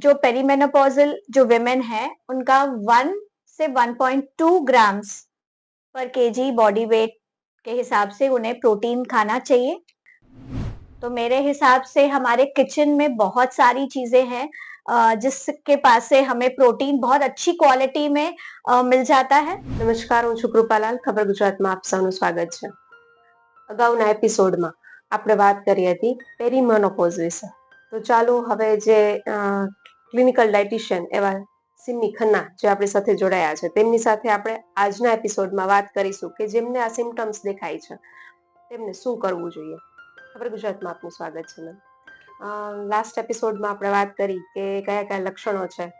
जो पेरीमेनोपॉजल जो विमेन है उनका 1 से 1.2 ग्राम्स पर केजी बॉडी वेट के हिसाब से उन्हें प्रोटीन खाना चाहिए। तो मेरे हिसाब से हमारे किचन में बहुत सारी चीजें हैं जिसके पास से हमें प्रोटीन बहुत अच्छी क्वालिटी में मिल जाता है। નમસ્કાર, હું છું કૃપાલાલ. ખબર ગુજરાતમાં આપ સૌનું સ્વાગત છે. અગાઉના એપિસોડમાં આપણે વાત કરી હતી પેરીમેનોપોઝ વિશે. તો ચાલો હવે જે ક્લિનિકલ ડાયટિશિયન એવા સિમ્મી ખન્ના જે આપણી સાથે જોડાયા છે તેમની સાથે આપણે આજના એપિસોડમાં વાત કરીશું કે જેમને આ સિમ્ટમ્સ દેખાય છે તેમને શું કરવું જોઈએ. ખબર ગુજરાતમાં આપનું સ્વાગત છે મેમ. લાસ્ટ એપિસોડમાં આપણે વાત કરી કે કયા કયા લક્ષણો છે.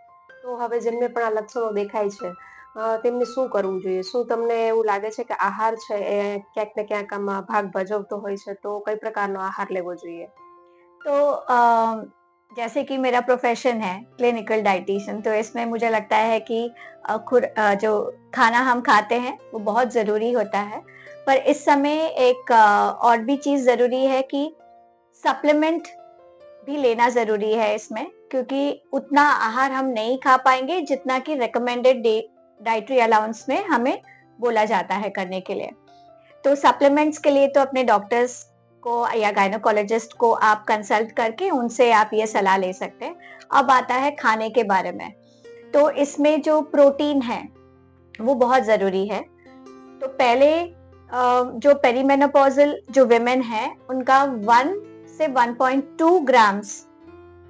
તો હવે જેમને પણ આ લક્ષણો દેખાય છે તેમને શું કરવું જોઈએ? શું તમને એવું લાગે છે કે આહાર છે એ ક્યાંક ને ક્યાંક આમાં ભાગ ભજવતો હોય છે? તો કઈ પ્રકારનો આહાર લેવો જોઈએ? तो जैसे कि मेरा प्रोफेशन है क्लिनिकल डाइटिशियन, तो इसमें मुझे लगता है कि जो खाना हम खाते हैं वो बहुत ज़रूरी होता है। पर इस समय एक और भी चीज़ ज़रूरी है कि सप्लीमेंट भी लेना ज़रूरी है इसमें, क्योंकि उतना आहार हम नहीं खा पाएँगे जितना कि रिकमेंडेड डाइटरी अलाउंस में हमें बोला जाता है करने के लिए। तो सप्लीमेंट्स के लिए तो अपने डॉक्टर्स को या गायनोकोलॉजिस्ट को आप कंसल्ट करके उनसे आप ये सलाह ले सकते हैं। अब आता है खाने के बारे में, तो इसमें जो प्रोटीन है वो बहुत ज़रूरी है। तो पहले जो पेरीमेनोपॉजल जो विमेन है उनका 1 से 1.2 ग्राम्स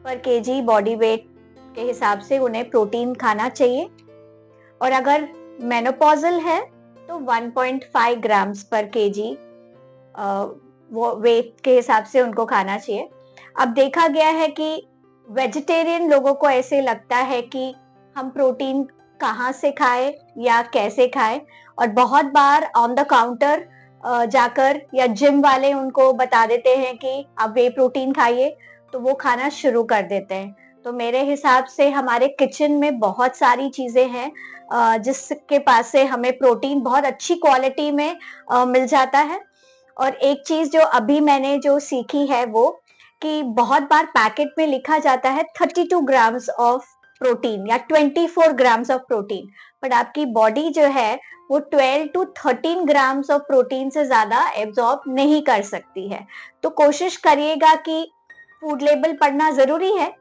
पर केजी बॉडी वेट के हिसाब से उन्हें प्रोटीन खाना चाहिए, और अगर मेनोपॉजल है तो 1.5 ग्राम्स पर केजी वो वेट के हिसाब से उनको खाना चाहिए। अब देखा गया है कि वेजिटेरियन लोगों को ऐसे लगता है कि हम प्रोटीन कहाँ से खाएं या कैसे खाएं, और बहुत बार ऑन द काउंटर जाकर या जिम वाले उनको बता देते हैं कि आप वे प्रोटीन खाइए, तो वो खाना शुरू कर देते हैं। तो मेरे हिसाब से हमारे किचन में बहुत सारी चीजें हैं जिसके पास से हमें प्रोटीन बहुत अच्छी क्वालिटी में मिल जाता है। और एक चीज जो अभी मैंने जो सीखी है वो कि बहुत बार पैकेट में लिखा जाता है 32 ग्राम्स ऑफ प्रोटीन या 24 ग्राम्स ऑफ प्रोटीन, बट आपकी बॉडी जो है वो 12 टू 13 ग्राम्स ऑफ प्रोटीन से ज्यादा एब्जॉर्ब नहीं कर सकती है। तो कोशिश करिएगा कि फूड लेबल पढ़ना जरूरी है,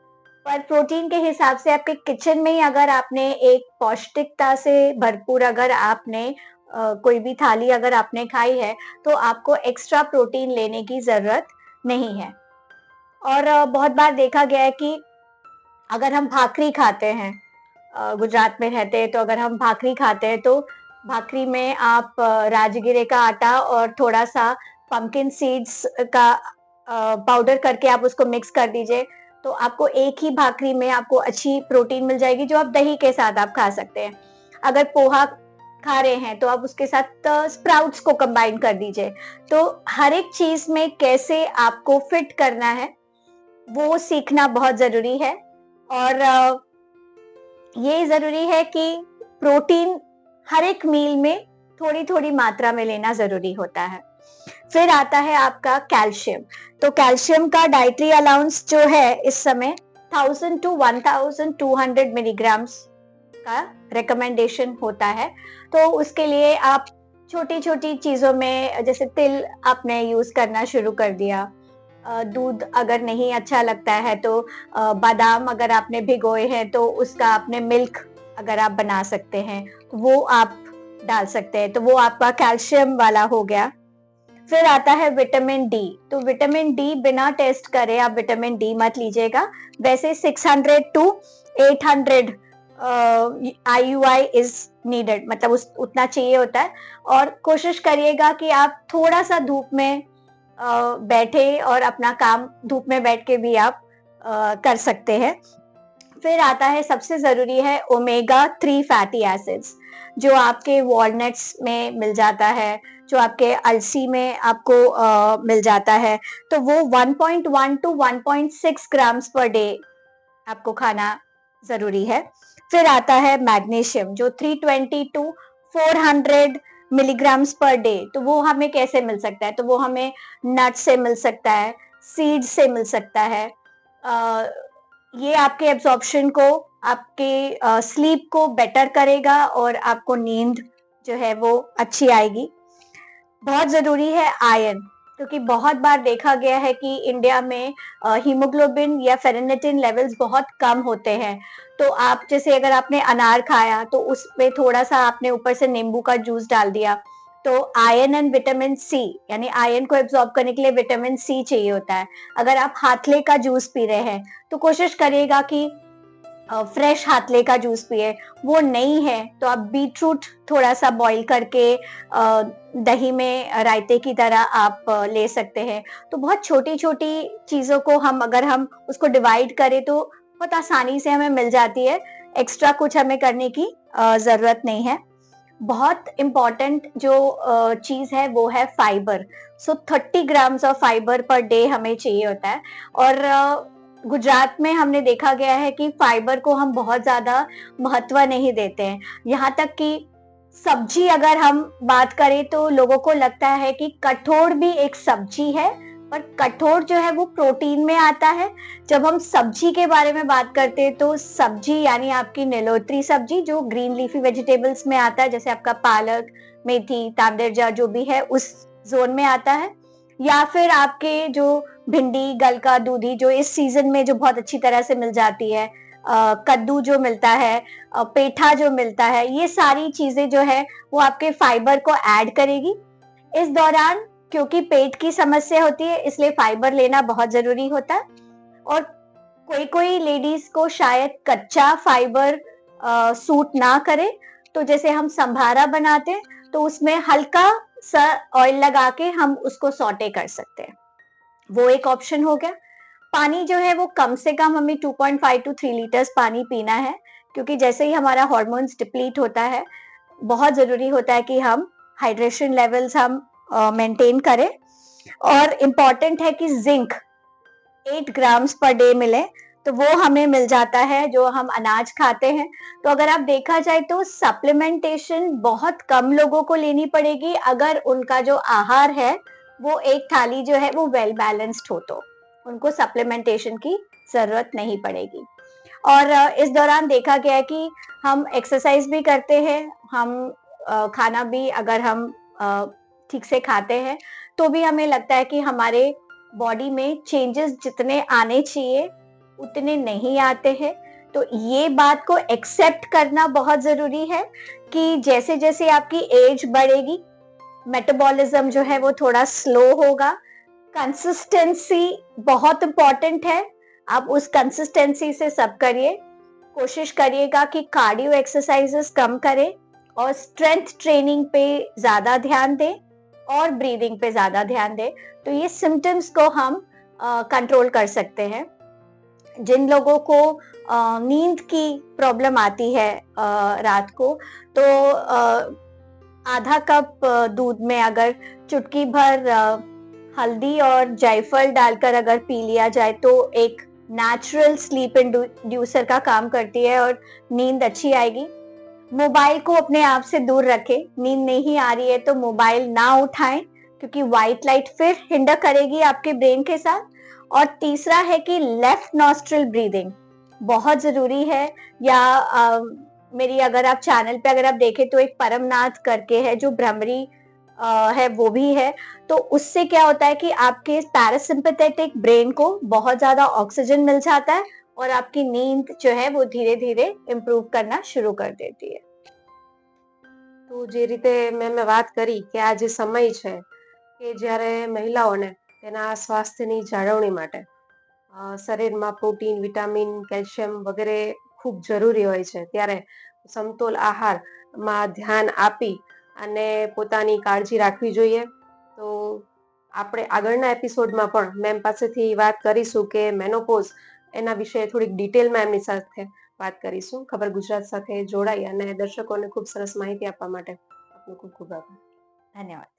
पर प्रोटीन के हिसाब से आपके किचन में ही अगर आपने एक पौष्टिकता से भरपूर अगर आपने कोई भी थाली अगर आपने खाई है तो आपको एक्स्ट्रा प्रोटीन लेने की जरूरत नहीं है। और बहुत बार देखा गया है कि अगर हम भाकरी खाते हैं, गुजरात में रहते हैं, तो अगर हम भाकरी खाते हैं तो भाकरी में आप राजगिरे का आटा और थोड़ा सा पंपकिन सीड्स का पाउडर करके आप उसको मिक्स कर दीजिए, तो आपको एक ही भाकरी में आपको अच्छी प्रोटीन मिल जाएगी जो आप दही के साथ आप खा सकते हैं। अगर पोहा खा रहे हैं तो आप उसके साथ स्प्राउट्स को कंबाइन कर दीजिए। तो हर एक चीज में कैसे आपको फिट करना है वो सीखना बहुत जरूरी है, और ये जरूरी है कि प्रोटीन हर एक मील में थोड़ी थोड़ी मात्रा में लेना जरूरी होता है। फिर आता है आपका कैल्शियम। तो कैल्शियम का डाइटरी अलाउंस जो है इस समय 1000 टू 1200 मिलीग्राम्स का रिकमेंडेशन होता है। तो उसके लिए आप छोटी छोटी चीजों में जैसे तिल आपने यूज करना शुरू कर दिया, दूध अगर नहीं अच्छा लगता है तो बादाम अगर आपने भिगोए हैं तो उसका आपने मिल्क अगर आप बना सकते हैं तो वो आप डाल सकते हैं, तो वो आपका कैल्शियम वाला हो गया। फिर आता है विटामिन डी। तो विटामिन डी बिना टेस्ट करे आप विटामिन डी मत लीजिएगा। वैसे 600 टू 800 IUI इज नीडेड, मतलब उतना चाहिए होता है। और कोशिश करिएगा कि आप थोड़ा सा धूप में बैठे और अपना काम धूप में बैठ के भी आप कर सकते हैं। फिर आता है सबसे जरूरी है ओमेगा 3 फैटी एसिड्स, जो आपके वॉलनट्स में मिल जाता है, जो आपके अलसी में आपको मिल जाता है। तो वो 1.1 टू 1.6 ग्राम्स पर डे आपको खाना जरूरी है। फिर आता है मैग्नीशियम, जो 320 टू 400 मिलीग्राम्स पर डे। तो वो हमें कैसे मिल सकता है? तो वो हमें नट से मिल सकता है, सीड से मिल सकता है, ये आपके एब्जॉर्प्शन को, आपके स्लीप को बेटर करेगा और आपको नींद जो है वो अच्छी आएगी। बहुत ज़रूरी है आयरन, क्योंकि बहुत बार देखा गया है कि इंडिया में हीमोग्लोबिन या फेरेटिनिन लेवल्स बहुत कम होते हैं। तो आप जैसे अगर आपने अनार खाया तो उसमें थोड़ा-सा आपने ऊपर से नींबू का जूस डाल दिया, तो आयरन एंड विटामिन सी, यानी आयरन को एब्ज़ॉर्ब करने के लिए विटामिन सी चाहिए होता है। अगर आप हाथले का जूस पी रहे हैं, तो कोशिश करिएगा कि फ्रेश हाथले का जूस पिए। वो नहीं है तो आप बीटरूट थोड़ा-सा बॉयल करके दही में रायते की तरह आप ले सकते हैं। तो बहुत छोटी-छोटी चीज़ों को अगर हम उसको डिवाइड करें तो बहुत आसानी से हमें मिल जाती है। एक्स्ट्रा कुछ हमें करने की ज़रूरत नहीं है। बहुत इम्पोर्टेंट जो चीज़ है वो है fibre. So 30 grams of fibre per day हमें चाहिए होता है। और गुजरात में हमने देखा गया है कि फाइबर को हम बहुत ज़्यादा महत्व नहीं देते हैं। यहाँ तक कि सब्जी अगर हम बात करें तो लोगों को लगता है कि कठोर भी एक सब्जी है, पर कठोर जो है वो प्रोटीन में आता है। जब हम सब्जी के बारे में बात करते हैं तो सब्जी यानी आपकी नीलोत्री सब्जी जो ग्रीन लीफी वेजिटेबल्स में आता है, जैसे आपका पालक, मेथी, तांदरजा जो भी है उस जोन में आता है। या फिर आपके जो भिंडी, गलका, दूधी जो इस सीजन में जो बहुत अच्छी तरह से मिल जाती है, कद्दू जो मिलता है, पेठा जो मिलता है, ये सारी चीजें जो है वो आपके फाइबर को ऐड करेगी। इस दौरान क्योंकि पेट की समस्या होती है इसलिए फाइबर लेना बहुत जरूरी होता है। और कोई कोई लेडीज को शायद कच्चा फाइबर सूट ना करे, तो जैसे हम संभारा बनाते हैं तो उसमें हल्का सा ऑयल लगा के हम उसको सॉटे कर सकते हैं, वो एक ऑप्शन हो गया। पानी जो है वो कम से कम हमें 2.5 टू 3 लीटर्स पानी पीना है, क्योंकि जैसे ही हमारा हार्मोन्स डिप्लीट होता है, बहुत जरूरी होता है कि हम हाइड्रेशन लेवल्स हम मेंटेन करें। और इम्पॉर्टेंट है कि जिंक 8 ग्राम्स पर डे मिले, तो वो हमें मिल जाता है जो हम अनाज खाते हैं। तो अगर आप देखा जाए तो सप्लीमेंटेशन बहुत कम लोगों को लेनी पड़ेगी अगर उनका जो आहार है वो एक थाली जो है वो वेल बैलेंस्ड हो, तो उनको सप्लीमेंटेशन की जरूरत नहीं पड़ेगी। और इस दौरान देखा गया है कि हम एक्सरसाइज भी करते हैं, हम खाना भी अगर हम ठीक से खाते हैं तो भी हमें लगता है कि हमारे बॉडी में चेंजेस जितने आने चाहिए उतने नहीं आते हैं। तो ये बात को एक्सेप्ट करना बहुत जरूरी है कि जैसे जैसे आपकी एज बढ़ेगी मेटाबॉलिज्म जो है वो थोड़ा स्लो होगा। कंसिस्टेंसी बहुत इंपॉर्टेंट है, आप उस कंसिस्टेंसी से सब करिए। कोशिश करिएगा कि कार्डियो एक्सरसाइजेस कम करें और स्ट्रेंथ ट्रेनिंग पे ज्यादा ध्यान दें और ब्रीदिंग पे ज्यादा ध्यान दें, तो ये सिम्टम्स को हम कंट्रोल कर सकते हैं। जिन लोगों को नींद की प्रॉब्लम आती है रात को, तो आधा कप दूध में अगर चुटकी भर हल्दी और जायफल डालकर अगर पी लिया जाए तो एक नेचुरल स्लीप इंड्यूसर का काम करती है और नींद अच्छी आएगी। मोबाइल को अपने आप से दूर रखें, नींद नहीं आ रही है तो मोबाइल ना उठाएं, क्योंकि व्हाइट लाइट फिर हिंडर करेगी आपके ब्रेन के साथ। और तीसरा है कि लेफ्ट नॉस्ट्रिल ब्रीदिंग बहुत जरूरी है। या मेरी अगर आप चैनल पे अगर आप देखें तो एक परमनाथ करके है जो भ्रमरी है वो भी है। तो उससे क्या होता है कि आपके पैरासिम्पैथेटिक ब्रेन को बहुत ज्यादा ऑक्सीजन मिल जाता है और आपकी नींद जो है वो धीरे धीरे इम्प्रूव करना शुरू कर देती है। તો જે રીતે મેં વાત કરી કે આ જે સમય છે કે જ્યારે મહિલાઓને તેના સ્વાસ્થ્યની જાળવણી માટે શરીરમાં પ્રોટીન, વિટામિન, કેલ્શિયમ વગેરે ખૂબ જરૂરી હોય છે, ત્યારે સમતોલ આહારમાં ધ્યાન આપી અને પોતાની કાળજી રાખવી જોઈએ. તો આપણે આગળના એપિસોડમાં પણ મેમ પાસેથી વાત કરીશું કે મેનોપોઝ એના વિશે થોડીક ડિટેલમાં એમની સાથે વાત કરીશું. ખબર ગુજરાત સાથે જોડાઈ અને દર્શકોને ખૂબ સરસ માહિતી આપવા માટે આપનો ખૂબ ખૂબ આભાર. धन्यवाद।